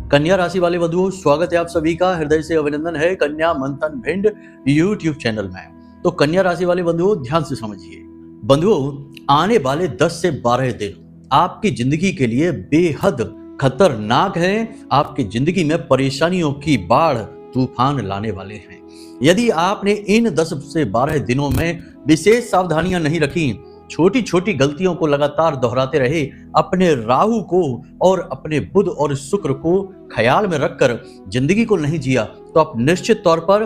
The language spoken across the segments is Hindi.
कन्या राशि वाले बंधुओं, स्वागत है आप सभी का। हृदय से अभिनंदन है कन्या मंथन भिंड यूट्यूब चैनल में। तो कन्या राशि वाले बंधुओं, ध्यान से समझिए। बंधुओं, आने वाले 10 से 12 दिन आपकी जिंदगी के लिए बेहद खतरनाक हैं। आपकी जिंदगी में परेशानियों की बाढ़ तूफान लाने वाले हैं। यदि आपने इन 10 से 12 दिनों में विशेष सावधानियां नहीं रखी, छोटी छोटी गलतियों को लगातार दोहराते रहे, अपने राहु को और अपने बुध और शुक्र को ख्याल में रखकर जिंदगी को नहीं जिया, तो आप निश्चित तौर पर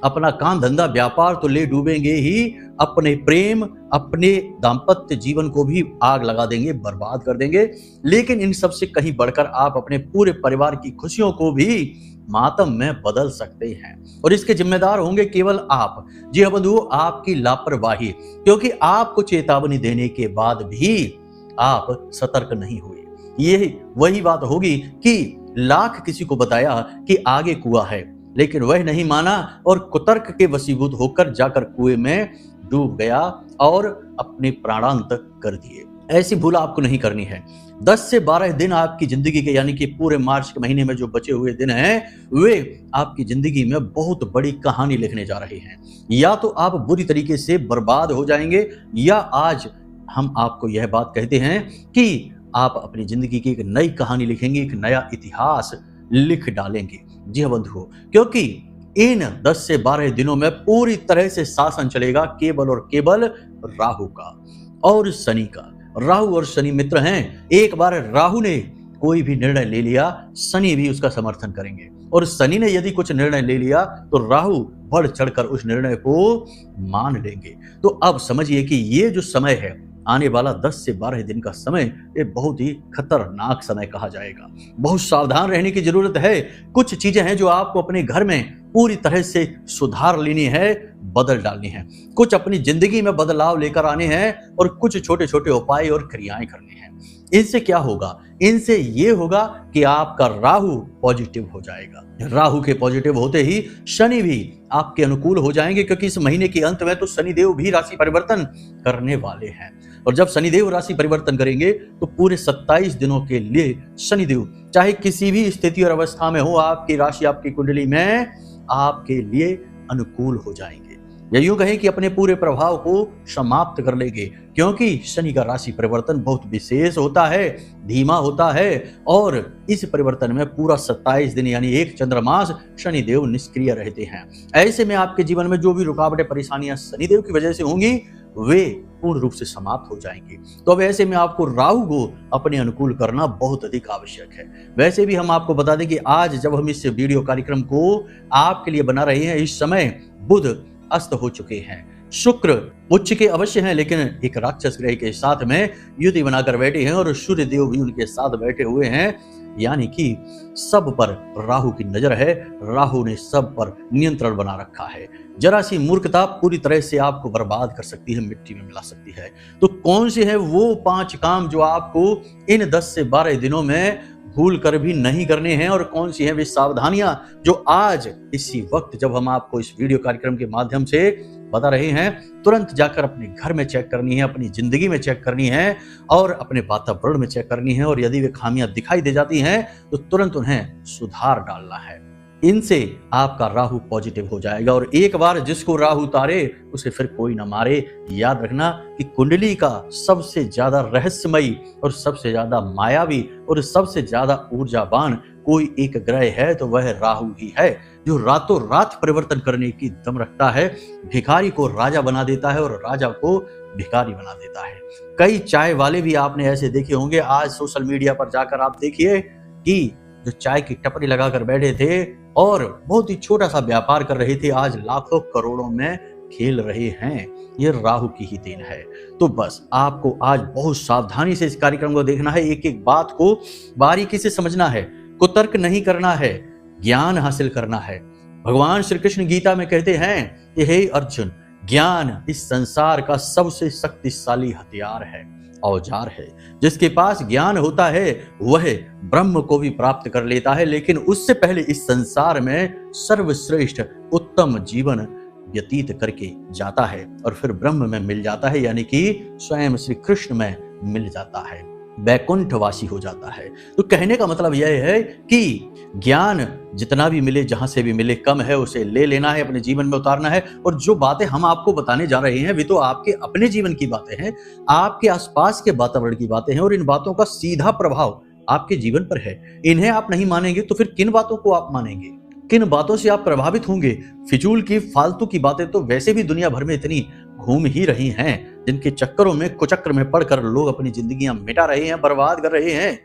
अपना काम धंधा व्यापार तो ले डूबेंगे ही, अपने प्रेम अपने दाम्पत्य जीवन को भी आग लगा देंगे, बर्बाद कर देंगे। लेकिन इन सब से कहीं बढ़कर आप अपने पूरे परिवार की खुशियों को भी मातम में बदल सकते हैं, और इसके जिम्मेदार होंगे केवल आप। जी हाँ बंधुओं, आपकी लापरवाही, क्योंकि आपको चेतावनी देने के बाद भी आप सतर्क नहीं हुए। ये वही बात होगी कि लाख किसी को बताया कि आगे कुआं है, लेकिन वह नहीं माना और कुतर्क के वशीभूत होकर जाकर कुएं में डूब गया और अपने प्राणांत कर दिए। ऐसी भूल आपको नहीं करनी है। 10 से 12 दिन आपकी जिंदगी के, यानी कि पूरे मार्च के महीने में जो बचे हुए दिन हैं, वे आपकी जिंदगी में बहुत बड़ी कहानी लिखने जा रहे हैं। या तो आप बुरी तरीके से बर्बाद हो जाएंगे, या आज हम आपको यह बात कहते हैं कि आप अपनी जिंदगी की एक नई कहानी लिखेंगे, एक नया इतिहास लिख डालेंगे। जी हाँ बंधुओं, क्योंकि इन 10 से 12 दिनों में पूरी तरह से शासन चलेगा केवल और केवल राहु का और शनि का। राहु और शनि मित्र हैं। एक बार राहु ने कोई भी निर्णय ले लिया, शनि भी उसका समर्थन करेंगे, और शनि ने यदि कुछ निर्णय ले लिया तो राहु बढ़ चढ़कर उस निर्णय को मान लेंगे। तो अब समझिए कि ये जो समय है, आने वाला 10 से 12 दिन का समय, ये बहुत ही खतरनाक समय कहा जाएगा। बहुत सावधान रहने की जरूरत है। कुछ चीजें हैं जो आपको अपने घर में पूरी तरह से सुधार लेनी है, बदल डालनी है। कुछ अपनी जिंदगी में बदलाव लेकर आने हैं, और कुछ छोटे छोटे उपाय और क्रियाएं करनी हैं। इनसे क्या होगा? इनसे ये होगा कि आपका राहु पॉजिटिव हो जाएगा। राहु के पॉजिटिव होते ही शनि भी आपके अनुकूल हो जाएंगे, क्योंकि इस महीने के अंत में तो शनिदेव भी राशि परिवर्तन करने वाले हैं। और जब शनिदेव राशि परिवर्तन करेंगे तो पूरे 27 दिनों के लिए शनिदेव चाहे किसी भी स्थिति और अवस्था में हो, आपकी राशि आपकी कुंडली में आपके लिए अनुकूल हो जाएंगे। या यूं कहें कि अपने पूरे प्रभाव को समाप्त कर लेंगे, क्योंकि शनि का राशि परिवर्तन बहुत विशेष होता है, धीमा होता है, और इस परिवर्तन में पूरा 27 दिन यानी एक चंद्रमास शनिदेव निष्क्रिय रहते हैं। ऐसे में आपके जीवन में जो भी रुकावटें परेशानियां शनिदेव की वजह से होंगी, वे पूर्ण रूप से समाप्त हो जाएंगी। तो अब ऐसे में आपको राहु को अपने अनुकूल करना बहुत अधिक आवश्यक है। वैसे भी हम आपको बता दें कि आज जब हम इस वीडियो कार्यक्रम को आपके लिए बना रहे हैं, इस समय बुध अस्त हो चुके हैं, शुक्र उच्च के अवश्य हैं, लेकिन एक राक्षस ग्रह के साथ में युति बनाकर बैठे हैं, और सूर्य देव भी उनके साथ बैठे हुए हैं। यानी कि सब पर राहु की नजर है। राहु ने सब पर नियंत्रण बना रखा है। जरा सी मूर्खता पूरी तरह से आपको बर्बाद कर सकती है, मिट्टी में मिला सकती है। तो कौन से है वो 5 काम जो आपको इन 10 से 12 दिनों में भूल कर भी नहीं करने हैं, और कौन सी है वे सावधानियां जो आज इसी वक्त जब हम आपको इस वीडियो कार्यक्रम के माध्यम से बता रहे हैं, तुरंत जाकर अपने घर में चेक करनी है, अपनी जिंदगी में चेक करनी है, और अपने वातावरण में चेक करनी है। और यदि वे खामियां दिखाई दे जाती हैं तो तुरंत उन्हें सुधार डालना है। इनसे आपका राहु पॉजिटिव हो जाएगा, और एक बार जिसको राहु उतारे उसे फिर कोई ना मारे। याद रखना कि कुंडली का सबसे ज्यादा रहस्यमयी और सबसे ज्यादा मायावी और सबसे ज्यादा ऊर्जावान कोई एक ग्रह है तो वह राहु ही है, जो रातों रात परिवर्तन करने की दम रखता है। भिखारी को राजा बना देता है और राजा को भिखारी बना देता है। कई चाय वाले भी आपने ऐसे देखे होंगे। आज सोशल मीडिया पर जाकर आप देखिए कि जो चाय की टपरी लगाकर बैठे थे और बहुत ही छोटा सा व्यापार कर रहे थे, आज लाखों करोड़ों में खेल रहे हैं। ये राहु की ही देन है। तो बस आपको आज बहुत सावधानी से इस कार्यक्रम को देखना है, एक एक बात को बारीकी से समझना है, कुतर्क नहीं करना है, ज्ञान हासिल करना है। भगवान श्री कृष्ण गीता में कहते हैं कि हे अर्जुन, ज्ञान इस संसार का सबसे शक्तिशाली हथियार है, औजार है। जिसके पास ज्ञान होता है वह ब्रह्म को भी प्राप्त कर लेता है, लेकिन उससे पहले इस संसार में सर्वश्रेष्ठ उत्तम जीवन व्यतीत करके जाता है और फिर ब्रह्म में मिल जाता है, यानी कि स्वयं श्री कृष्ण में मिल जाता है। वैकुंठवासी हो जाता है। तो कहने का मतलब यह है कि ज्ञान जितना भी मिले, जहां से भी मिले, कम है, उसे ले लेना है, अपने जीवन में उतारना है। और जो बातें हम आपको बताने जा रहे हैं वे तो आपके अपने जीवन की बातें हैं, आपके आसपास के वातावरण की बातें हैं, और इन बातों का सीधा प्रभाव आपके जीवन पर है। इन्हें आप नहीं मानेंगे तो फिर किन बातों को आप मानेंगे, किन बातों से आप प्रभावित होंगे? फिजूल की, फालतू की बातें तो वैसे भी दुनिया भर में इतनी घूम ही रही हैं, जिनके चक्करों में, कुचक्र में पड़कर लोग अपनी जिंदगियां मिटा रहे हैं, बर्बाद कर रहे हैं।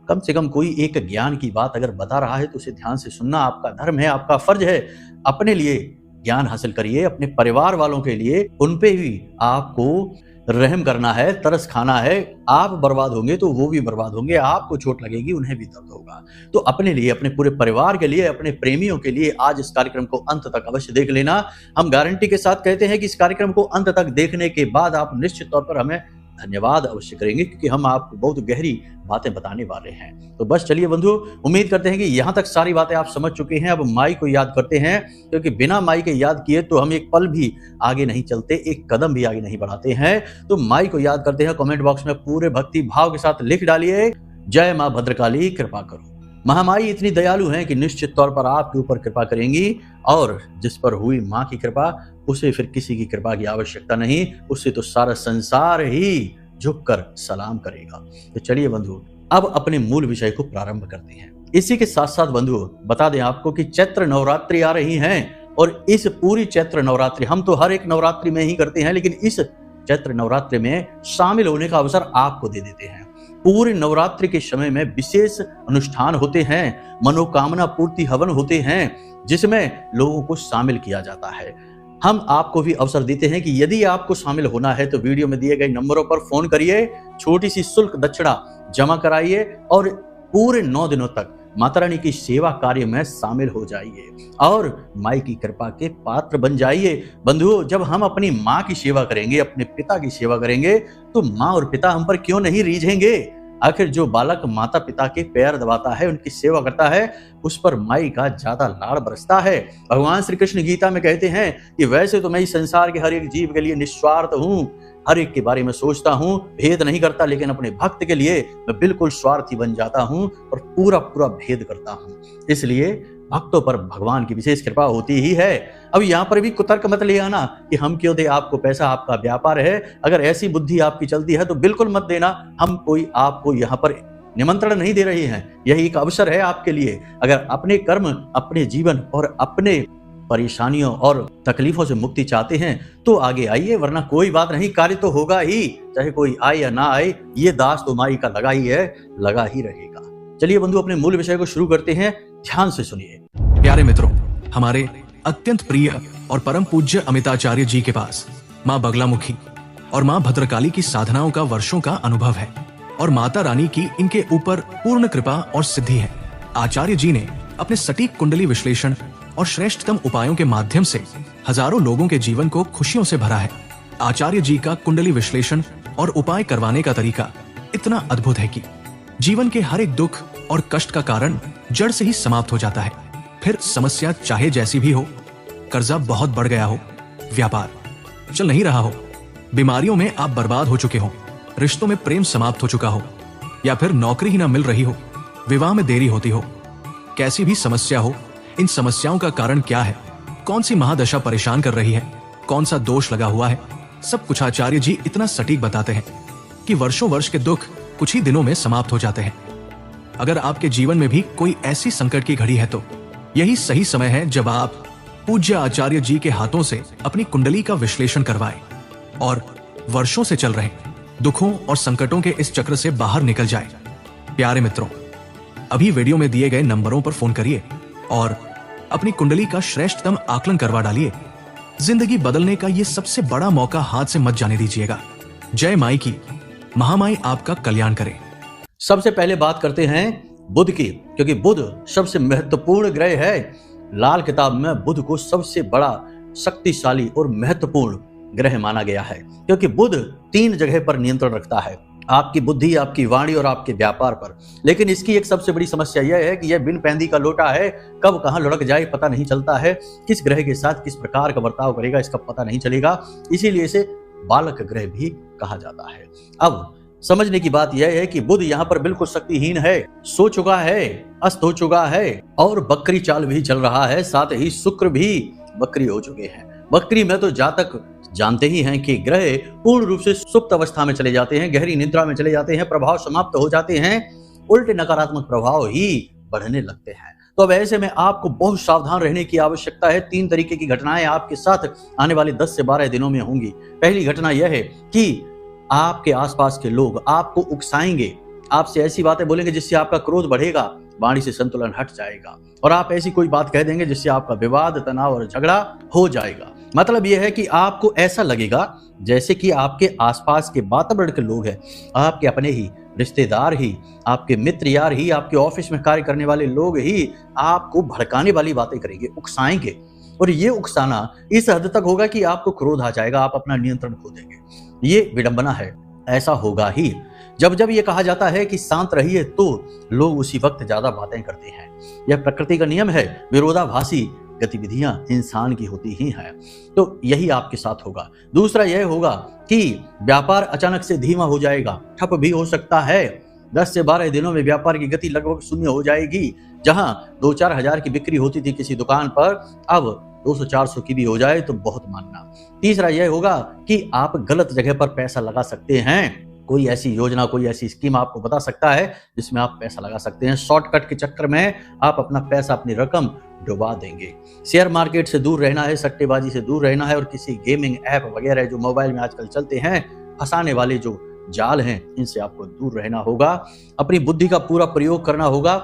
कम से कम कोई एक ज्ञान की बात अगर बता रहा है तो उसे ध्यान से सुनना आपका धर्म है, आपका फर्ज है। अपने लिए ज्ञान हासिल करिए, अपने परिवार वालों के लिए, उन पे भी आपको रहम करना है, तरस खाना है। आप बर्बाद होंगे तो वो भी बर्बाद होंगे, आपको चोट लगेगी, उन्हें भी दर्द होगा। तो अपने लिए, अपने पूरे परिवार के लिए, अपने प्रेमियों के लिए आज इस कार्यक्रम को अंत तक अवश्य देख लेना। हम गारंटी के साथ कहते हैं कि इस कार्यक्रम को अंत तक देखने के बाद आप निश्चित तौर पर हमें धन्यवाद अवश्य करेंगे, क्योंकि हम आपको बहुत गहरी बातें बताने वाले हैं। तो बस चलिए बंधु, उम्मीद करते हैं कि यहाँ तक सारी बातें आप समझ चुके हैं। अब माई को याद करते हैं, क्योंकि बिना माई के याद किए तो हम एक पल भी आगे नहीं चलते, एक कदम भी आगे नहीं बढ़ाते हैं। तो माई को याद करते हैं। कमेंट बॉक्स में पूरे भक्ति भाव के साथ लिख डालिए, जय माँ भद्रकाली कृपा करो। महामाई इतनी दयालु हैं कि निश्चित तौर पर आपके ऊपर कृपा करेंगी, और जिस पर हुई माँ की कृपा उसे फिर किसी की कृपा की आवश्यकता नहीं, उससे तो सारा संसार ही झुककर सलाम करेगा। तो चलिए बंधु, अब अपने मूल विषय को प्रारंभ करते हैं। इसी के साथ साथ बंधु बता दें आपको कि चैत्र नवरात्रि आ रही हैं, और इस पूरी चैत्र नवरात्रि हम तो हर एक नवरात्रि में ही करते हैं, लेकिन इस चैत्र नवरात्रि में शामिल होने का अवसर आपको दे देते हैं। पूरे नवरात्रि के समय में विशेष अनुष्ठान होते हैं, मनोकामना पूर्ति हवन होते हैं, जिसमें लोगों को शामिल किया जाता है। हम आपको भी अवसर देते हैं कि यदि आपको शामिल होना है तो वीडियो में दिए गए नंबरों पर फोन करिए, छोटी सी शुल्क दक्षिणा जमा कराइए, और पूरे 9 दिनों तक माता रानी की सेवा कार्य में शामिल हो जाइए और माई की कृपा के पात्र बन जाइए। बंधुओं, जब हम अपनी माँ की सेवा करेंगे, अपने पिता की सेवा करेंगे, तो माँ और पिता हम पर क्यों नहीं रीझेंगे? आखिर जो बालक माता पिता के पैर दबाता है, उनकी सेवा करता है, उस पर माई का ज्यादा लाड़ बरसता है। भगवान श्री कृष्ण गीता में कहते हैं कि वैसे तो मैं इस संसार के हर एक जीव के लिए निस्वार्थ हूँ, हर एक के बारे में सोचता हूँ, भेद नहीं करता, लेकिन अपने भक्त के लिए मैं बिल्कुल स्वार्थी बन जाता हूँ और पूरा पूरा भेद करता हूँ। इसलिए भक्तों पर भगवान की विशेष कृपा होती ही है। अब यहाँ पर भी कुतर्क मत ले आना कि हम क्यों दे आपको पैसा, आपका व्यापार है। अगर ऐसी बुद्धि आपकी चलती है तो बिल्कुल मत देना। हम कोई आपको यहाँ पर निमंत्रण नहीं दे रहे हैं, यही एक अवसर है आपके लिए। अगर अपने कर्म, अपने जीवन और अपने परेशानियों और तकलीफों से मुक्ति चाहते हैं तो आगे आइए, वरना कोई बात नहीं, कार्य तो होगा ही, चाहे कोई आए या ना आए। ये दास तो माई का लगा ही है, लगा ही रहेगा। चलिए बंधु, अपने मूल विषय को शुरू करते हैं, ध्यान से सुनिए। प्यारे मित्रों, हमारे अत्यंत प्रिय और परम पूज्य अमिताचार्य जी के पास माँ बगलामुखी और माँ भद्रकाली की साधनाओं का वर्षों का अनुभव है, और माता रानी की इनके ऊपर पूर्ण कृपा और सिद्धि है। आचार्य जी ने अपने सटीक कुंडली विश्लेषण और श्रेष्ठतम उपायों के माध्यम से हजारों लोगों के जीवन को खुशियों से भरा है। आचार्य जी का कुंडली विश्लेषण और उपाय करवाने का तरीका इतना अद्भुत है कि जीवन के हर एक दुख और कष्ट का कारण जड़ से ही समाप्त हो जाता है। फिर समस्या चाहे जैसी भी हो, कर्जा बहुत बढ़ गया हो, व्यापार चल नहीं रहा हो, बीमारियों में आप बर्बाद हो चुके हो, रिश्तों में प्रेम समाप्त हो चुका हो, या फिर नौकरी ही ना मिल रही हो, विवाह में देरी होती हो, कैसी भी समस्या हो, इन समस्याओं का कारण क्या है, कौन सी महादशा परेशान कर रही है, कौन सा दोष लगा हुआ है, सब कुछ आचार्य जी इतना सटीक बताते हैं कि वर्षों वर्ष के दुख कुछ ही दिनों में समाप्त हो जाते हैं। अगर आपके जीवन में भी कोई ऐसी संकट की घड़ी है तो यही सही समय है जब आप पूज्य आचार्य जी के हाथों से अपनी कुंडली का विश्लेषण करवाएं और वर्षों से चल रहे दुखों और संकटों के इस चक्र से बाहर निकल जाएं। प्यारे मित्रों, अभी वीडियो में दिए गए नंबरों पर फोन करिए और अपनी कुंडली का श्रेष्ठतम आकलन करवा डालिए। जिंदगी बदलने का ये सबसे बड़ा मौका हाथ से मत जाने दीजिएगा। जय माई की, महामाई आपका कल्याण करे। सबसे पहले बात करते हैं बुध की, क्योंकि बुध सबसे महत्वपूर्ण ग्रह है। लाल किताब में बुध को सबसे बड़ा, शक्तिशाली और महत्वपूर्ण ग्रह माना गया है, क्योंकि बुध 3 जगह पर नियंत्रण रखता है, आपकी बुद्धि, आपकी वाणी और आपके व्यापार पर। लेकिन इसकी एक सबसे बड़ी समस्या यह है कि यह बिन पैंदी का लोटा है, कब कहां लुढ़क जाए पता नहीं चलता है, किस ग्रह के साथ किस प्रकार का बर्ताव करेगा इसका पता नहीं चलेगा, इसीलिए इसे बालक ग्रह भी कहा जाता है। अब समझने की बात यह है कि बुध यहाँ पर बिल्कुल शक्तिहीन है, सो चुका है, अस्त हो चुका है और बकरी चाल भी चल रहा है। साथ ही शुक्र भी बकरी हो चुके हैं। बकरी में तो जातक जानते ही हैं कि ग्रह पूर्ण रूप से सुप्त अवस्था में चले जाते हैं, गहरी निद्रा में चले जाते हैं, प्रभाव समाप्त हो जाते हैं, उल्टे नकारात्मक प्रभाव ही बढ़ने लगते हैं। तो अब ऐसे में आपको बहुत सावधान रहने की आवश्यकता है। 3 तरीके की घटनाएं आपके साथ आने वाले 10 से 12 दिनों में होंगी। पहली घटना यह है कि आपके आसपास के लोग आपको उकसाएंगे, आपसे ऐसी बातें बोलेंगे जिससे आपका क्रोध बढ़ेगा, वाणी से संतुलन हट जाएगा और आप ऐसी कोई बात कह देंगे जिससे आपका विवाद, तनाव और झगड़ा हो जाएगा। मतलब यह है कि आपको ऐसा लगेगा जैसे कि आपके आसपास के वातावरण के लोग हैं, आपके अपने ही रिश्तेदार ही, आपके मित्र यार ही, आपके ऑफिस में कार्य करने वाले लोग ही आपको भड़काने वाली बातें करेंगे, उकसाएंगे। और ये उकसाना इस हद तक होगा कि आपको क्रोध आ जाएगा, आप अपना नियंत्रण खो देंगे। ये विडंबना है, ऐसा होगा ही। जब जब ये कहा जाता है कि शांत रहिए तो लोग उसी वक्त ज्यादा बातें करते हैं। यह प्रकृति का नियम है, विरोधाभासी गतिविधियां इंसान की होती ही हैं। तो यही आपके साथ होगा। दूसरा यह होगा कि व्यापार अचानक से धीमा हो जाएगा, ठप भी हो सकता है। 10 से 12 दिनों में व्यापार की गति लगभग शून्य हो जाएगी। जहां 2-4 हजार की बिक्री होती थी किसी दुकान पर, अब 200-400 की भी हो जाए तो बहुत मानना। तीसरा यह होगा कि आप गलत जगह पर पैसा लगा सकते हैं। कोई ऐसी योजना, कोई ऐसी स्कीम आपको बता सकता है जिसमें आप पैसा लगा सकते हैं। शॉर्टकट के चक्कर में आप अपना पैसा, अपनी रकम डुबा देंगे। शेयर मार्केट से दूर रहना है, सट्टेबाजी से दूर रहना है और किसी गेमिंग ऐप वगैरह जो मोबाइल में आजकल चलते हैं, फंसाने वाले जो जाल हैं, इनसे आपको दूर रहना होगा। अपनी बुद्धि का पूरा प्रयोग करना होगा।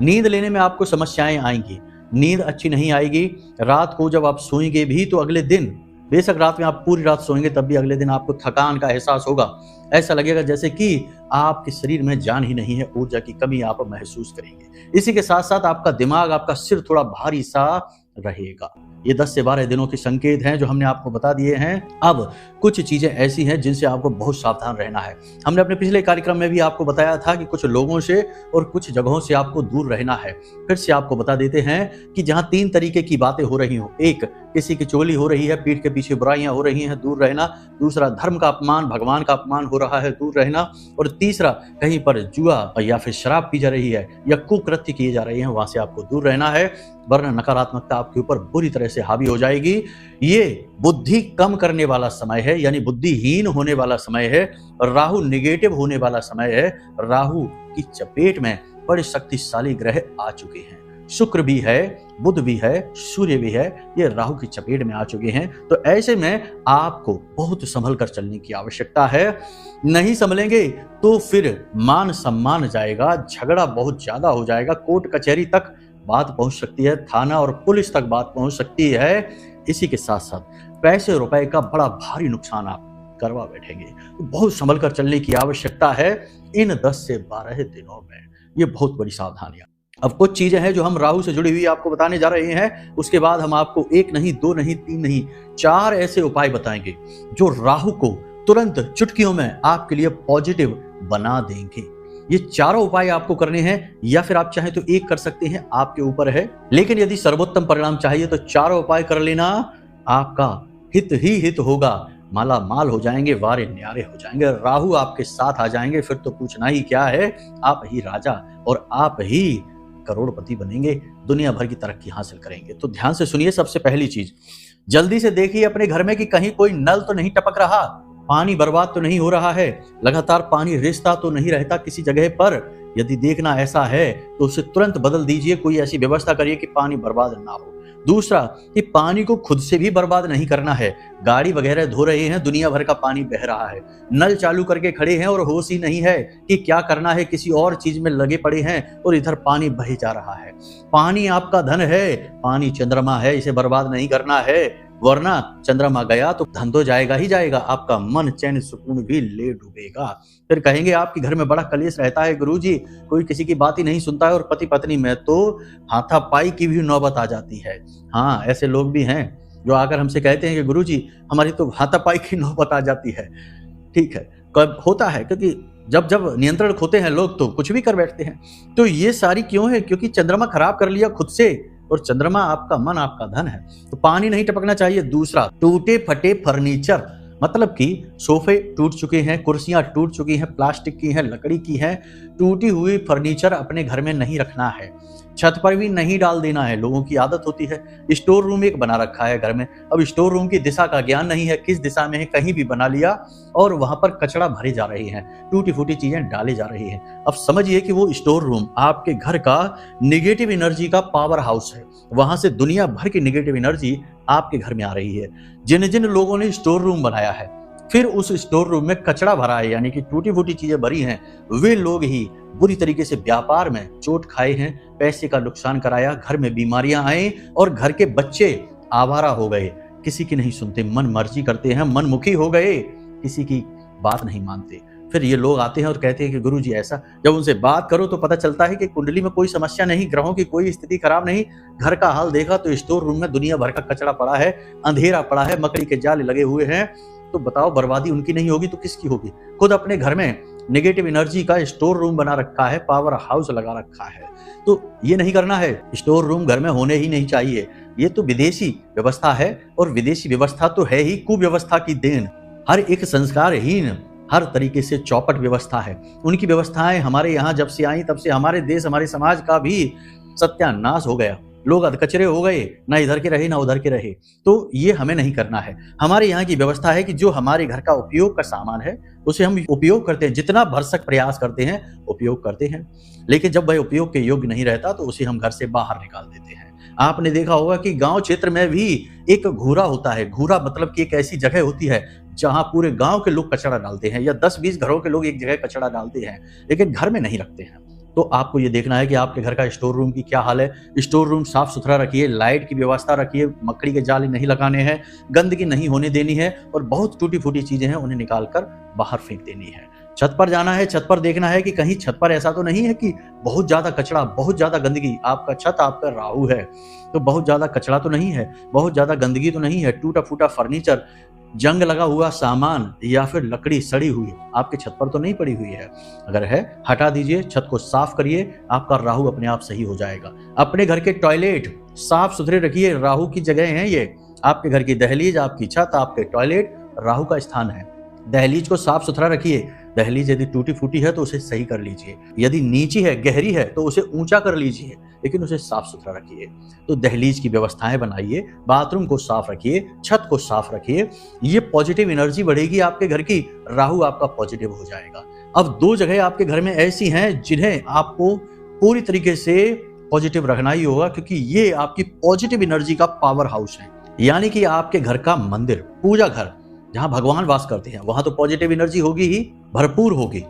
नींद लेने में आपको समस्याएं आएंगी, नींद अच्छी नहीं आएगी। रात को जब आप सोएंगे भी तो अगले दिन, बेशक रात में आप पूरी रात सोएंगे तब भी अगले दिन आपको थकान का एहसास होगा। ऐसा लगेगा जैसे कि आपके शरीर में जान ही नहीं है, ऊर्जा की कमी आप महसूस करेंगे। इसी के साथ साथ आपका दिमाग, आपका सिर थोड़ा भारी सा रहेगा। ये 10 से 12 दिनों के संकेत हैं जो हमने आपको बता दिए हैं। अब कुछ चीजें ऐसी हैं जिनसे आपको बहुत सावधान रहना है। हमने अपने पिछले कार्यक्रम में भी आपको बताया था कि कुछ लोगों से और कुछ जगहों से आपको दूर रहना है। फिर से आपको बता देते हैं कि जहां 3 तरीके की बातें हो रही हो, एक किसी की चोली हो रही है, पीठ के पीछे बुराइयां हो रही हैं, दूर रहना। दूसरा धर्म का अपमान, भगवान का अपमान हो रहा है, दूर रहना। और तीसरा कहीं पर जुआ या फिर शराब पी जा रही है या कुकृत्य किए जा रहे हैं, वहां से आपको दूर रहना है, वरना नकारात्मकता आपके ऊपर बुरी तरह से हावी हो जाएगी। ये बुद्धि कम करने वाला समय है, यानी बुद्धिहीन होने वाला समय है। राहु निगेटिव होने वाला समय है। राहु की चपेट में बड़े शक्तिशाली ग्रह आ चुके हैं। शुक्र भी है, बुध भी है, सूर्य भी है, ये राहु की चपेट में आ चुके हैं। तो ऐसे में आपको बहुत संभल कर चलने की आवश्यकता है। नहीं संभलेंगे तो फिर मान सम्मान जाएगा, झगड़ा बहुत ज्यादा हो जाएगा, कोर्ट कचहरी तक बात पहुंच सकती है, थाना और पुलिस तक बात पहुंच सकती है। इसी के साथ साथ पैसे रुपए का बड़ा भारी नुकसान आप करवा बैठेंगे। तो बहुत संभल कर चलने की आवश्यकता है इन 10 से 12 दिनों में। ये बहुत बड़ी सावधानियां। अब कुछ चीजें हैं जो हम राहु से जुड़ी हुई आपको बताने जा रहे हैं। उसके बाद हम आपको 1 नहीं, 2 नहीं, 3 नहीं, 4 ऐसे उपाय बताएंगे जो राहु को तुरंत चुटकियों में आपके लिए पॉजिटिव बना देंगे। ये चारों उपाय आपको करने हैं, या फिर आप चाहें तो एक कर सकते हैं, आपके ऊपर है। लेकिन यदि सर्वोत्तम परिणाम चाहिए तो चारों उपाय कर लेना, आपका हित ही हित होगा। माला माल हो जाएंगे, वारे न्यारे हो जाएंगे, राहु आपके साथ आ जाएंगे, फिर तो पूछना ही क्या है। आप ही राजा और आप ही करोड़पति बनेंगे, दुनिया भर की तरक्की हासिल करेंगे। तो ध्यान से सुनिए। सबसे पहली चीज, जल्दी से देखिए अपने घर में कि कहीं कोई नल तो नहीं टपक रहा, पानी बर्बाद तो नहीं हो रहा है, लगातार पानी रिसता तो नहीं रहता किसी जगह पर। यदि देखना ऐसा है तो उसे तुरंत बदल दीजिए, कोई ऐसी व्यवस्था करिए कि पानी बर्बाद ना हो। दूसरा, कि पानी को खुद से भी बर्बाद नहीं करना है। गाड़ी वगैरह धो रहे हैं, दुनिया भर का पानी बह रहा है, नल चालू करके खड़े हैं और होश ही नहीं है कि क्या करना है, किसी और चीज में लगे पड़े हैं और इधर पानी बह जा रहा है। पानी आपका धन है, पानी चंद्रमा है, इसे बर्बाद नहीं करना है, वरना चंद्रमा गया तो धन तो जाएगा ही जाएगा, आपका मन चैन सुकून भी ले डूबेगा। फिर कहेंगे आपके घर में बड़ा कलेश रहता है गुरुजी, कोई किसी की बात ही नहीं सुनता है और पति पत्नी में तो हाथापाई की भी नौबत आ जाती है। हाँ, ऐसे लोग भी हैं जो आकर हमसे कहते हैं कि गुरुजी हमारी तो हाथापाई की नौबत आ जाती है। ठीक है, कब होता है, क्योंकि जब जब नियंत्रण खोते हैं लोग तो कुछ भी कर बैठते हैं। तो ये सारी क्यों है? क्योंकि चंद्रमा खराब कर लिया खुद से, और चंद्रमा आपका मन, आपका धन है, तो पानी नहीं टपकना चाहिए। दूसरा, टूटे फटे फर्नीचर मतलब कि सोफे टूट चुके हैं, कुर्सियां टूट चुकी हैं, प्लास्टिक की हैं, लकड़ी की हैं, टूटी हुई फर्नीचर अपने घर में नहीं रखना है, छत पर भी नहीं डाल देना है। लोगों की आदत होती है, स्टोर रूम एक बना रखा है घर में। अब स्टोर रूम की दिशा का ज्ञान नहीं है, किस दिशा में है, कहीं भी बना लिया और वहां पर कचरा भरे जा रही है, टूटी फूटी चीजें डाली जा रही है। अब समझिए कि वो स्टोर रूम आपके घर का निगेटिव एनर्जी का पावर हाउस है। वहां से दुनिया भर की निगेटिव एनर्जी आपके घर में आ रही है। जिन जिन लोगों ने स्टोर रूम बनाया है, फिर उस स्टोर रूम में कचरा भरा है, यानी कि टूटी फूटी चीजें भरी हैं, वे लोग ही बुरी तरीके से व्यापार में चोट खाए हैं, पैसे का नुकसान कराया, घर में बीमारियां आई और घर के बच्चे आवारा हो गए, किसी की नहीं सुनते, मन मर्जी करते हैं, मनमुखी हो गए, किसी की बात नहीं मानते। फिर ये लोग आते हैं और कहते हैं कि गुरुजी ऐसा। जब उनसे बात करो तो पता चलता है कि कुंडली में कोई समस्या नहीं, ग्रहों की कोई स्थिति खराब नहीं। घर का हाल देखा तो स्टोर रूम में दुनिया भर का कचरा पड़ा है, अंधेरा पड़ा है, मकड़ी के जाल लगे हुए हैं। तो बताओ, बर्बादी उनकी नहीं होगी तो किसकी होगी? खुद अपने घर में नेगेटिव एनर्जी का स्टोर रूम बना रखा है, पावर हाउस लगा रखा है। तो ये नहीं करना है, स्टोर रूम घर में होने ही नहीं चाहिए। ये तो विदेशी व्यवस्था है और विदेशी व्यवस्था तो है ही कुव्यवस्था की देन। हर एक संस्कारहीन, हर तरीके से चौपट व्यवस्था है। उनकी व्यवस्थाएं हमारे यहाँ जब से आई तब से हमारे देश, हमारे समाज का भी सत्यानाश हो गया। लोग अधकचरे हो गए, ना इधर के रहे ना उधर के रहे। तो ये हमें नहीं करना है। हमारे यहाँ की व्यवस्था है कि जो हमारे घर का उपयोग का सामान है उसे हम उपयोग करते हैं, जितना भरसक प्रयास करते हैं उपयोग करते हैं। लेकिन जब वह उपयोग के योग्य नहीं रहता तो उसे हम घर से बाहर निकाल देते हैं। आपने देखा होगा कि गांव क्षेत्र में भी एक घूरा होता है। घूरा मतलब कि एक ऐसी जगह होती है जहां पूरे गांव के लोग कचरा डालते हैं, या 10-20 घरों के लोग एक जगह कचरा डालते हैं, लेकिन घर में नहीं रखते हैं। तो आपको ये देखना है कि आपके घर का स्टोर रूम की क्या हाल है। स्टोर रूम साफ सुथरा रखिए, लाइट की व्यवस्था रखिए, मकड़ी के जाल नहीं लगाने हैं, गंदगी नहीं होने देनी है और बहुत टूटी फूटी चीजें हैं उन्हें निकाल कर बाहर फेंक देनी है। छत पर जाना है, छत पर देखना है कि कहीं छत पर ऐसा तो नहीं है कि बहुत ज्यादा कचरा, बहुत ज्यादा गंदगी। आपका छत, आपका राहु है तो बहुत ज्यादा कचरा तो नहीं है, बहुत ज्यादा गंदगी तो नहीं है, टूटा फूटा फर्नीचर, जंग लगा हुआ सामान या फिर लकड़ी सड़ी हुई आपके छत पर तो नहीं पड़ी हुई है। अगर है, हटा दीजिए, छत को साफ करिए, आपका राहु अपने आप सही हो जाएगा। अपने घर के टॉयलेट साफ सुथरे रखिए, राहु की जगह है ये। आपके घर की दहलीज, आपकी छत, आपके टॉयलेट राहु का स्थान है। दहलीज को साफ सुथरा रखिए। दहलीज यदि टूटी फूटी है तो उसे सही कर लीजिए, यदि नीची है, गहरी है तो उसे ऊंचा कर लीजिए, लेकिन उसे साफ सुथरा रखिए। तो दहलीज की व्यवस्थाएं बनाइए, बाथरूम को साफ रखिए, छत को साफ रखिए। ये पॉजिटिव एनर्जी बढ़ेगी आपके घर की, राहु आपका पॉजिटिव हो जाएगा। अब 2 जगह आपके घर में ऐसी हैं जिन्हें आपको पूरी तरीके से पॉजिटिव रखना ही होगा, क्योंकि ये आपकी पॉजिटिव एनर्जी का पावर हाउस है। यानी कि आपके घर का मंदिर, पूजा घर, जहां भगवान वास करते हैं, वहां तो पॉजिटिव एनर्जी होगी ही, भरपूर होगी।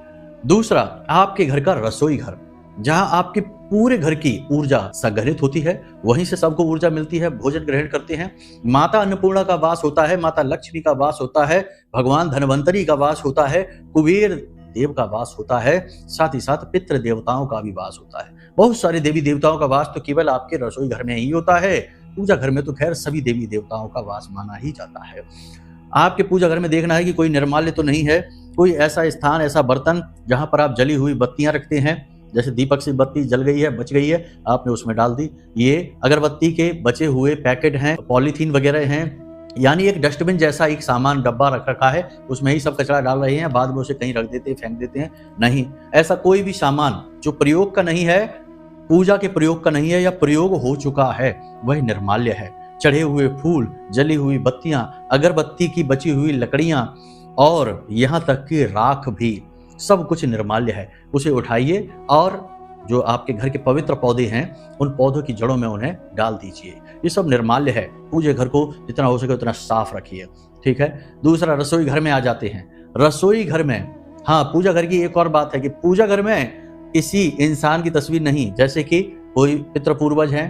दूसरा, आपके घर का रसोई घर, जहां आपके पूरे घर की ऊर्जा संग्रहित होती है, वहीं से सबको ऊर्जा मिलती है, भोजन ग्रहण करते हैं। माता अन्नपूर्णा का वास होता है, माता लक्ष्मी का वास होता है, भगवान धनवंतरी का वास होता है, कुबेर देव का वास होता है, साथ ही साथ पितृ देवताओं का भी वास होता है। बहुत सारे देवी देवताओं का वास तो केवल आपके रसोई घर में ही होता है। पूजा घर में तो खैर सभी देवी देवताओं का वास माना ही जाता है। आपके पूजा घर में देखना है कि कोई निर्माल्य तो नहीं है, कोई ऐसा स्थान, ऐसा बर्तन जहां पर आप जली हुई बत्तियां रखते हैं। जैसे दीपक से बत्ती जल गई है, बच गई है, आपने उसमें डाल दी। ये अगरबत्ती के बचे हुए पैकेट हैं, पॉलीथीन वगैरह हैं, यानी एक डस्टबिन जैसा एक सामान डब्बा रख रखा है, उसमें ही सब कचरा डाल रहे हैं, बाद में उसे कहीं रख देते हैं, फेंक देते हैं। नहीं, ऐसा कोई भी सामान जो प्रयोग का नहीं है, पूजा के प्रयोग का नहीं है या प्रयोग हो चुका है, वह निर्माल्य है। चढ़े हुए फूल, जली हुई बत्तियां, अगरबत्ती की बची हुई लकड़ियां और यहाँ तक कि राख भी, सब कुछ निर्माल्य है। उसे उठाइए और जो आपके घर के पवित्र पौधे हैं, उन पौधों की जड़ों में उन्हें डाल दीजिए। ये सब निर्माल्य है। पूजे घर को जितना हो सके उतना साफ रखिए, ठीक है। दूसरा, रसोई घर में आ जाते हैं। रसोई घर में, हाँ, पूजा घर की एक और बात है कि पूजा घर में किसी इंसान की तस्वीर नहीं, जैसे कि कोई पितृ पूर्वज है,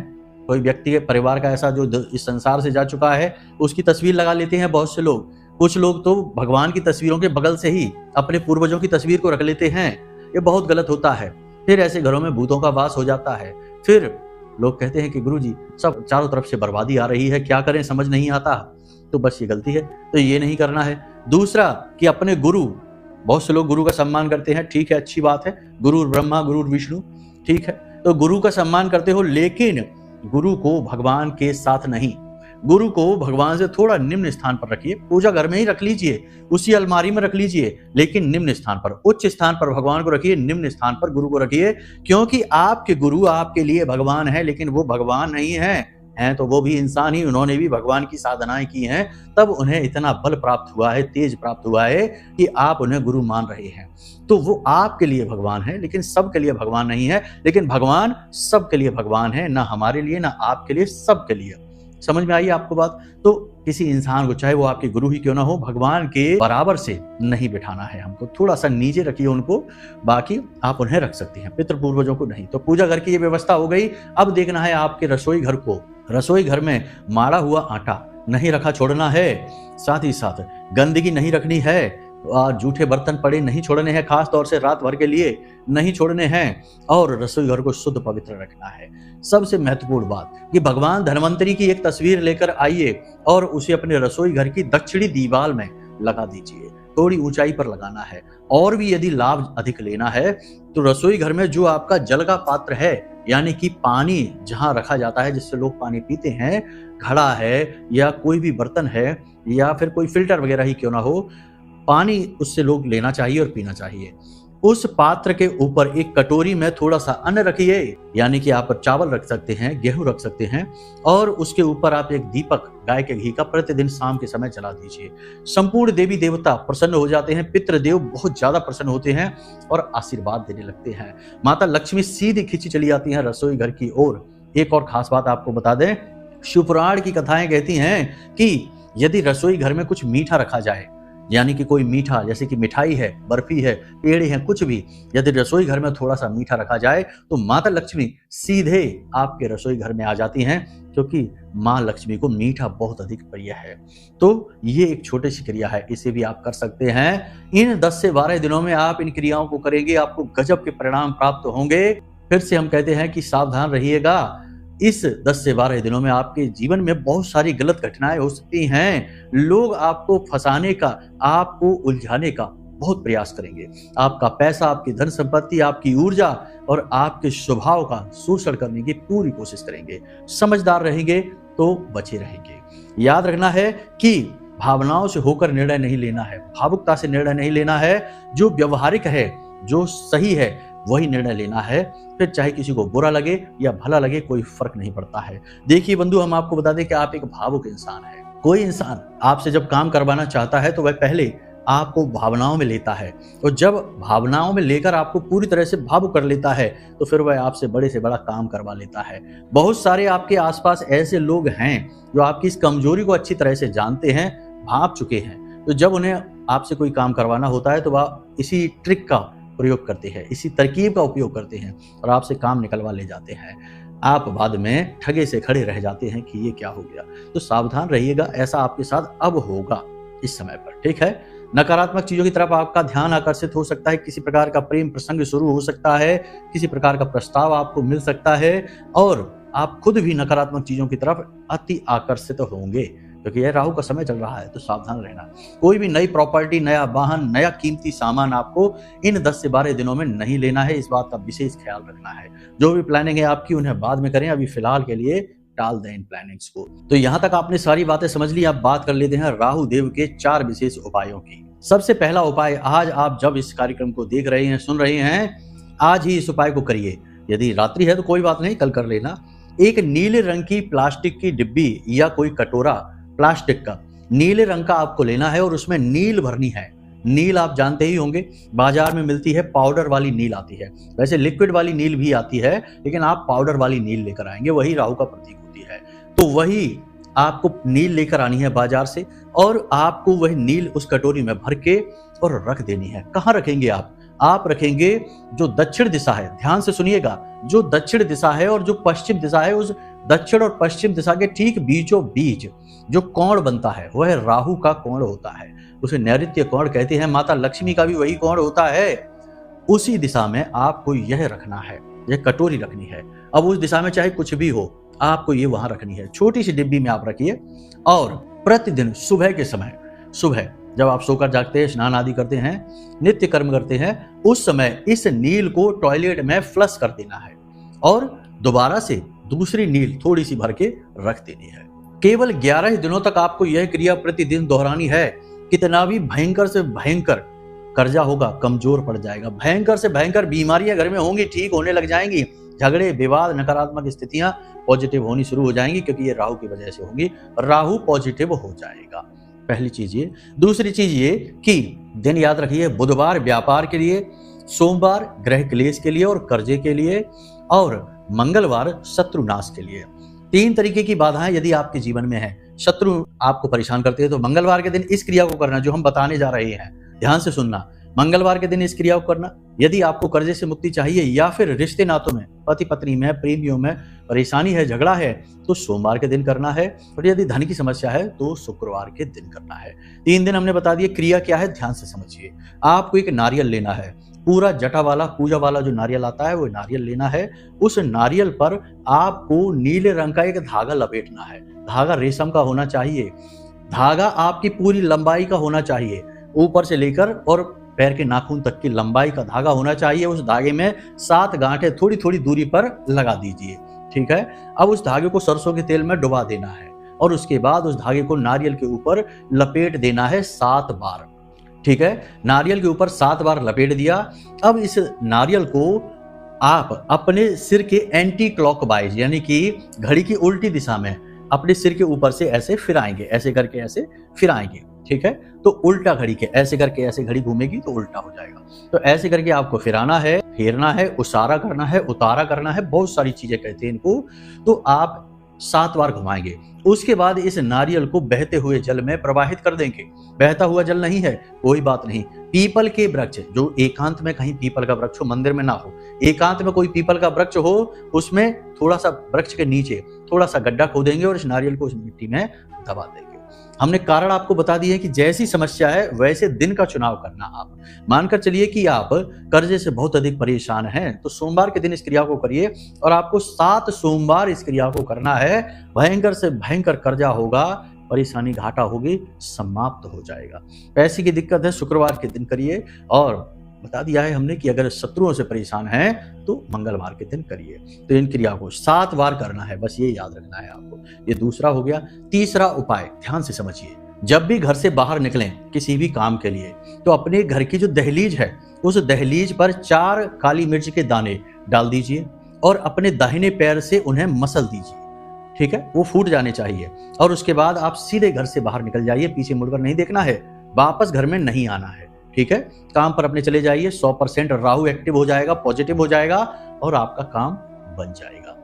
कोई व्यक्ति के परिवार का ऐसा जो इस संसार से जा चुका है, उसकी तस्वीर लगा लेते हैं बहुत से लोग। कुछ लोग तो भगवान की तस्वीरों के बगल से ही अपने पूर्वजों की तस्वीर को रख लेते हैं। ये बहुत गलत होता है। फिर ऐसे घरों में भूतों का वास हो जाता है। फिर लोग कहते हैं कि गुरुजी, सब चारों तरफ से बर्बादी आ रही है, क्या करें समझ नहीं आता। तो बस ये गलती है, तो ये नहीं करना है। दूसरा कि अपने गुरु, बहुत से लोग गुरु का सम्मान करते हैं, ठीक है, अच्छी बात है। गुरु ब्रह्मा, गुरु विष्णु, ठीक है, तो गुरु का सम्मान करते हो, लेकिन गुरु को भगवान के साथ नहीं, गुरु को भगवान से थोड़ा निम्न स्थान पर रखिए। पूजा घर में ही रख लीजिए, उसी अलमारी में रख लीजिए, लेकिन निम्न स्थान पर, उच्च स्थान पर भगवान को रखिए, निम्न स्थान पर गुरु को रखिए। क्योंकि आपके गुरु आपके लिए भगवान है, लेकिन वो भगवान नहीं है, हैं तो वो भी इंसान ही, उन्होंने भी भगवान की साधनाएं की हैं, तब उन्हें इतना बल प्राप्त हुआ है, तेज प्राप्त हुआ है कि आप उन्हें गुरु मान रहे हैं। तो वो आपके लिए भगवान है, लेकिन सबके लिए भगवान नहीं है। लेकिन भगवान सबके लिए भगवान है, ना हमारे लिए, ना आपके लिए, सबके लिए। समझ में आई आपको बात? तो किसी इंसान को, चाहे वो आपके गुरु ही क्यों ना हो, भगवान के बराबर से नहीं बिठाना है हमको, थोड़ा सा नीचे रखिए उनको, बाकी आप उन्हें रख सकती हैं, पितृ पूर्वजों को नहीं। तो पूजा घर की ये व्यवस्था हो गई। अब देखना है आपके रसोई घर को। रसोई घर में माड़ा हुआ आटा नहीं रखा छोड़ना है, साथ ही साथ गंदगी नहीं रखनी है, और जूठे बर्तन पड़े नहीं छोड़ने हैं, खास तौर से रात भर के लिए नहीं छोड़ने हैं, और रसोई घर को शुद्ध पवित्र रखना है। सबसे महत्वपूर्ण बात कि भगवान धन्वंतरी की एक तस्वीर लेकर आइए और उसे अपने रसोई घर की दक्षिणी दीवार में लगा दीजिए, थोड़ी ऊंचाई पर लगाना है। और भी यदि लाभ अधिक लेना है तो रसोई घर में जो आपका जल का पात्र है, यानी कि पानी जहां रखा जाता है जिससे लोग पानी पीते हैं, घड़ा है या कोई भी बर्तन है या फिर कोई फिल्टर वगैरह ही क्यों ना हो, पानी उससे लोग लेना चाहिए और पीना चाहिए। उस पात्र के ऊपर एक कटोरी में थोड़ा सा अन्न रखिए, यानी कि आप चावल रख सकते हैं, गेहूं रख सकते हैं, और उसके ऊपर आप एक दीपक गाय के घी का प्रतिदिन शाम के समय जला दीजिए। संपूर्ण देवी देवता प्रसन्न हो जाते हैं, पितृदेव बहुत ज्यादा प्रसन्न होते हैं और आशीर्वाद देने लगते हैं। माता लक्ष्मी सीधी खिंची चली आती हैं रसोई घर की ओर। एक और खास बात आपको बता दें, शिवपुराण की कथाएं कहती हैं कि यदि रसोई घर में कुछ मीठा रखा जाए, यानी कि कोई मीठा, जैसे कि मिठाई है, बर्फी है, पेड़े हैं, कुछ भी यदि रसोई घर में थोड़ा सा मीठा रखा जाए तो माता लक्ष्मी सीधे आपके रसोई घर में आ जाती हैं, क्योंकि माँ लक्ष्मी को मीठा बहुत अधिक प्रिय है। तो ये एक छोटी सी क्रिया है, इसे भी आप कर सकते हैं। इन 10 से 12 दिनों में आप इन क्रियाओं को करेंगे, आपको गजब के परिणाम प्राप्त होंगे। फिर से हम कहते हैं कि सावधान रहिएगा। इस 10 से 12 दिनों में आपके जीवन में बहुत सारी गलत घटनाएं हो सकती हैं। लोग आपको फंसाने का, आपको उलझाने का बहुत प्रयास करेंगे। आपका पैसा, आपकी धन संपत्ति, आपकी ऊर्जा और आपके स्वभाव का शोषण करने की पूरी कोशिश करेंगे। समझदार रहेंगे तो बचे रहेंगे। याद रखना है कि भावनाओं से होकर निर्णय नहीं लेना है, भावुकता से निर्णय नहीं लेना है। जो व्यवहारिक है, जो सही है, वही निर्णय लेना है। फिर चाहे किसी को बुरा लगे या भला लगे, कोई फर्क नहीं पड़ता है। देखिए बंधु, हम आपको बता दें कि आप एक भावुक इंसान हैं। कोई इंसान आपसे जब काम करवाना चाहता है तो वह पहले आपको भावनाओं में लेता है, और जब भावनाओं में लेकर आपको पूरी तरह से भावुक कर लेता है तो फिर वह आपसे बड़े से बड़ा काम करवा लेता है। बहुत सारे आपके आसपास ऐसे लोग हैं जो आपकी इस कमजोरी को अच्छी तरह से जानते हैं, भाप चुके हैं। तो जब उन्हें आपसे कोई काम करवाना होता है तो वह इसी ट्रिक का प्रयोग करते हैं, इसी तरकीब का उपयोग करते हैं और आपसे काम निकलवा ले जाते हैं। आप बाद में ठगे से खड़े रह जाते हैं कि ये क्या हो गया। तो सावधान रहिएगा, ऐसा आपके साथ अब होगा इस समय पर, ठीक है। नकारात्मक चीजों की तरफ आपका ध्यान आकर्षित हो सकता है, किसी प्रकार का प्रेम प्रसंग शुरू हो सकता है, किसी प्रकार का प्रस्ताव आपको मिल सकता है, और आप खुद भी नकारात्मक चीजों की तरफ अति आकर्षित होंगे, क्योंकि यह राहु का समय चल रहा है। तो सावधान रहना। कोई भी नई प्रॉपर्टी, नया वाहन, नया कीमती सामान आपको इन 10 से 12 दिनों में नहीं लेना है। इस बात का विशेष ख्याल रखना है। जो भी प्लानिंग है आपकी, उन्हें बाद में करें, अभी फिलहाल के लिए टाल दें इन प्लानिंग्स को। तो यहाँ तक आपने सारी बातें समझ ली। अब बात कर लेते हैं राहु देव के 4 विशेष उपायों की। सबसे पहला उपाय, आज आप जब इस कार्यक्रम को देख रहे हैं, सुन रहे हैं, आज ही इस उपाय को करिए। यदि रात्रि है तो कोई बात नहीं, कल कर लेना। एक नीले रंग की प्लास्टिक की डिब्बी या कोई कटोरा, प्लास्टिक का नीले रंग का आपको लेना है और उसमें नील भरनी है। नील आप जानते ही होंगे, बाजार में मिलती है, पाउडर वाली नील आती है। वैसे लिक्विड वाली नील भी आती है, लेकिन आप पाउडर वाली नील लेकर आएंगे, वही राहु का प्रतीक होती है। तो वही आपको नील लेकर आनी है बाजार से, और आपको वही नील उस कटोरी में भर के और रख देनी है। कहाँ रखेंगे आप रखेंगे जो दक्षिण दिशा है, ध्यान से सुनिएगा, जो दक्षिण दिशा है और जो पश्चिम दिशा है, उस दक्षिण और पश्चिम दिशा के ठीक बीचों बीच जो कोण बनता है वह राहु का कोण होता है। उसे नैऋत्य कोण कहते हैं। माता लक्ष्मी का भी वही कोण होता है। उसी दिशा में आपको यह रखना है, यह कटोरी रखनी है। अब उस दिशा में चाहे कुछ भी हो, आपको ये वहां रखनी है। छोटी सी डिब्बी में आप रखिए, और प्रतिदिन सुबह के समय, सुबह जब आप सोकर जागते हैं, स्नान आदि करते हैं, नित्य कर्म करते हैं, उस समय इस नील को टॉयलेट में फ्लश कर देना है और दोबारा से दूसरी नील थोड़ी सी भर के रख देनी है। केवल 11 दिनों तक आपको यह क्रिया प्रतिदिन दोहरानी है। कितना भी भयंकर से भयंकर कर्जा होगा, कमजोर पड़ जाएगा। भयंकर से भयंकर बीमारियां घर में होंगी, ठीक होने लग जाएंगी। झगड़े, विवाद, नकारात्मक स्थितियां पॉजिटिव होनी शुरू हो जाएंगी, क्योंकि ये राहु की वजह से होंगी। राहु पॉजिटिव हो जाएगा, पहली चीज ये। दूसरी चीज ये कि दिन याद रखिए, बुधवार व्यापार के लिए, सोमवार ग्रह क्लेश के लिए और कर्जे के लिए, और मंगलवार शत्रुनाश के लिए। 3 तरीके की बाधाएं यदि आपके जीवन में है, शत्रु आपको परेशान करते हैं, तो मंगलवार के दिन इस क्रिया को करना जो हम बताने जा रहे हैं। ध्यान से सुनना, मंगलवार के दिन इस क्रिया को करना। यदि आपको कर्जे से मुक्ति चाहिए या फिर रिश्ते नातों में, पति पत्नी में, प्रेमियों में परेशानी है, झगड़ा है, तो सोमवार के दिन करना है। और यदि धन की समस्या है तो शुक्रवार के दिन करना है। 3 दिन हमने बता दिए। क्रिया क्या है, ध्यान से समझिए। आपको एक नारियल लेना है, पूरा जटा वाला, पूजा वाला जो नारियल आता है वो नारियल लेना है। उस नारियल पर आपको नीले रंग का एक धागा लपेटना है। धागा रेशम का होना चाहिए। धागा आपकी पूरी लंबाई का होना चाहिए, ऊपर से लेकर और पैर के नाखून तक की लंबाई का धागा होना चाहिए। उस धागे में 7 गांठें थोड़ी थोड़ी दूरी पर लगा दीजिए, ठीक है। अब उस धागे को सरसों के तेल में डुबा देना है और उसके बाद उस धागे को नारियल के ऊपर लपेट देना है 7 बार, ठीक है। नारियल के ऊपर 7 बार लपेट दिया। अब इस नारियल को आप अपने सिर के एंटी क्लॉकवाइज, यानी कि घड़ी की उल्टी दिशा में अपने सिर के ऊपर से ऐसे फिराएंगे, ऐसे करके ऐसे फिराएंगे, ठीक है। तो उल्टा घड़ी के ऐसे करके, ऐसे घड़ी घूमेगी तो उल्टा हो जाएगा। तो ऐसे करके आपको फिराना है, फेरना है, उसारा करना है, उतारा करना है, बहुत सारी चीजें कहते हैं इनको। तो आप 7 बार घुमाएंगे। उसके बाद इस नारियल को बहते हुए जल में प्रवाहित कर देंगे। बहता हुआ जल नहीं है, कोई बात नहीं। पीपल के वृक्ष, जो एकांत में कहीं पीपल का वृक्ष हो, मंदिर में ना हो, एकांत में कोई पीपल का वृक्ष हो, उसमें थोड़ा सा वृक्ष के नीचे थोड़ा सा गड्ढा खोदेंगे और इस नारियल को उस मिट्टी में दबा देंगे। हमने कारण आपको बता दिए कि जैसी समस्या है वैसे दिन का चुनाव करना। आप मानकर चलिए कि आप कर्जे से बहुत अधिक परेशान हैं, तो सोमवार के दिन इस क्रिया को करिए और आपको 7 सोमवार इस क्रिया को करना है। भयंकर से भयंकर कर्जा होगा, परेशानी, घाटा होगी, समाप्त हो जाएगा। पैसे की दिक्कत है, शुक्रवार के दिन करिए। और बता दिया है हमने कि अगर शत्रुओं से परेशान हैं तो मंगलवार के दिन करिए। तो इन क्रिया को 7 बार करना है, बस ये याद रखना है आपको। ये दूसरा हो गया। तीसरा उपाय ध्यान से समझिए। जब भी घर से बाहर निकलें किसी भी काम के लिए, तो अपने घर की जो दहलीज है, उस दहलीज पर 4 काली मिर्च के दाने डाल दीजिए और अपने दाहिने पैर से उन्हें मसल दीजिए, ठीक है। वो फूट जाने चाहिए। और उसके बाद आप सीधे घर से बाहर निकल जाइए, पीछे मुड़कर नहीं देखना है, वापस घर में नहीं आना है, ठीक है। काम पर अपने चले जाइए। 100% राहु एक्टिव हो जाएगा, पॉजिटिव हो जाएगा और आपका काम बन जाएगा।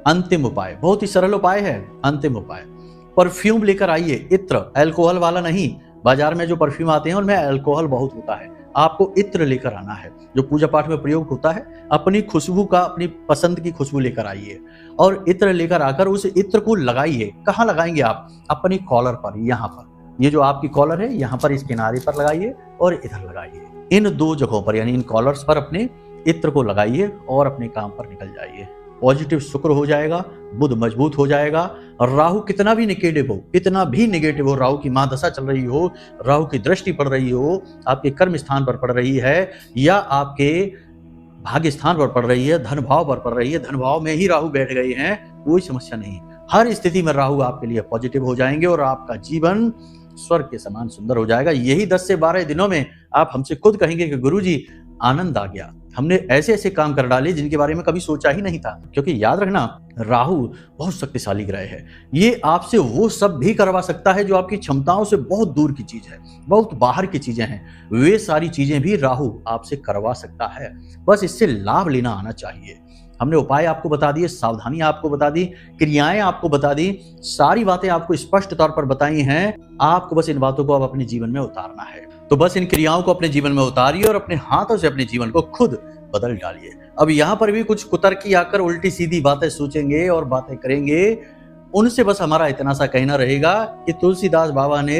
अंतिम उपाय, बहुत ही सरल उपाय है। अंतिम उपाय, परफ्यूम लेकर आइए, इत्र, अल्कोहल वाला नहीं। बाजार में जो परफ्यूम आते हैं उनमें अल्कोहल बहुत होता है, आपको इत्र लेकर आना है, जो पूजा पाठ में प्रयोग होता है। अपनी खुशबू का, अपनी पसंद की खुशबू लेकर आइए और इत्र लेकर आकर उस इत्र को लगाइए। कहाँ लगाएंगे आप? अपनी कॉलर पर, यहाँ पर, ये जो आपकी कॉलर है यहाँ पर, इस किनारे पर लगाइए और इधर लगाइए। इन 2 जगहों पर, यानी इन कॉलर्स पर अपने इत्र को लगाइए और अपने काम पर निकल जाइए। पॉजिटिव शुक्र हो जाएगा, बुध मजबूत हो जाएगा। और राहु कितना भी निगेटिव हो, कितना भी निगेटिव हो, राहु की महादशा चल रही हो, राहु की दृष्टि पड़ रही हो, आपके कर्म स्थान पर पड़ रही है या आपके भाग्य स्थान पर पड़ रही है, धन भाव पर पड़ रही है, धन भाव में ही राहु बैठ गए हैं, कोई समस्या नहीं। हर स्थिति में राहु आपके लिए पॉजिटिव हो जाएंगे और आपका जीवन स्वर्ग के समान सुंदर हो जाएगा। यही 10 से 12 दिनों में आप हमसे खुद कहेंगे कि गुरुजी आनंद आ गया, हमने ऐसे ऐसे काम कर डाले जिनके बारे में कभी सोचा ही नहीं था। क्योंकि याद रखना, राहु बहुत शक्तिशाली ग्रह है। ये आपसे वो सब भी करवा सकता है जो आपकी क्षमताओं से बहुत दूर की चीज है, बहुत बाहर की चीजें हैं, वे सारी चीजें भी राहु आपसे करवा सकता है। बस इससे लाभ लेना आना चाहिए। हमने उपाय आपको बता दिए, सावधानियां आपको बता दी, क्रियाएं आपको बता दी, सारी बातें आपको स्पष्ट तौर पर बताई हैं। आपको बस इन बातों को अब अपने जीवन में उतारना है। तो बस इन क्रियाओं को अपने जीवन में उतारिए और अपने हाथों से अपने जीवन को खुद बदल डालिए। अब यहाँ पर भी कुछ कुतर्की आकर उल्टी सीधी बातें सोचेंगे और बातें करेंगे, उनसे बस हमारा इतना सा कहना रहेगा कि तुलसीदास बाबा ने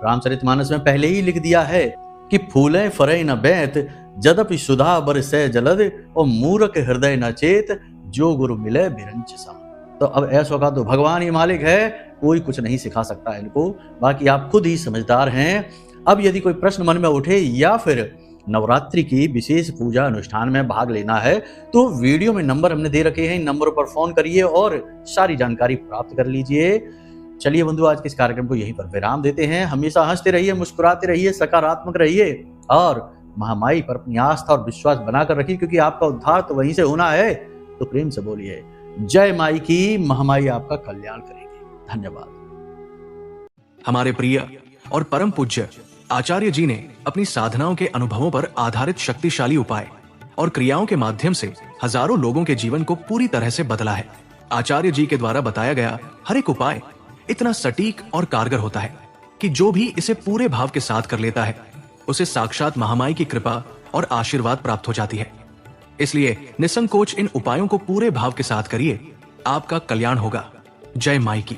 रामचरितमानस में पहले ही लिख दिया है कि फूलें फरे न बैत, जदपि सुधा बरसै जलद, और मूर्ख हृदय न चेत, जो गुरु मिले बिरंच सम। तो अब ऐसा का तो भगवान ही मालिक है, कोई कुछ नहीं सिखा सकता है इनको, बाकी आप खुद ही समझदार हैं। अब यदि कोई प्रश्न मन में उठे या फिर नवरात्रि की विशेष पूजा अनुष्ठान में भाग लेना है तो वीडियो में नंबर हमने दे रखे हैं, इन नंबरों पर फोन करिए और सारी जानकारी प्राप्त कर लीजिए। चलिए बंधु, आज के इस कार्यक्रम को यहीं पर विराम देते हैं। हमेशा हंसते रहिए, मुस्कुराते रहिए, सकारात्मक रहिए और महामाई पर अपनी आस्था और विश्वास बनाकर रखिए, क्योंकि आपका उद्धार तो वहीं से होना है। तो प्रेम से बोलिए जय माई की, महामाई आपका कल्याण करेगी। धन्यवाद। हमारे प्रिय और परम पूज्य आचार्य जी ने अपनी साधनाओं के अनुभवों पर आधारित शक्तिशाली उपाय और क्रियाओं के माध्यम से हजारों लोगों के जीवन को पूरी तरह से बदला है। आचार्य जी के द्वारा बताया गया हर एक उपाय इतना सटीक और कारगर होता है कि जो भी इसे पूरे भाव के साथ कर लेता है उसे साक्षात महामाई की कृपा और आशीर्वाद प्राप्त हो जाती है। इसलिए निसंकोच इन उपायों को पूरे भाव के साथ करिए, आपका कल्याण होगा। जय माई की।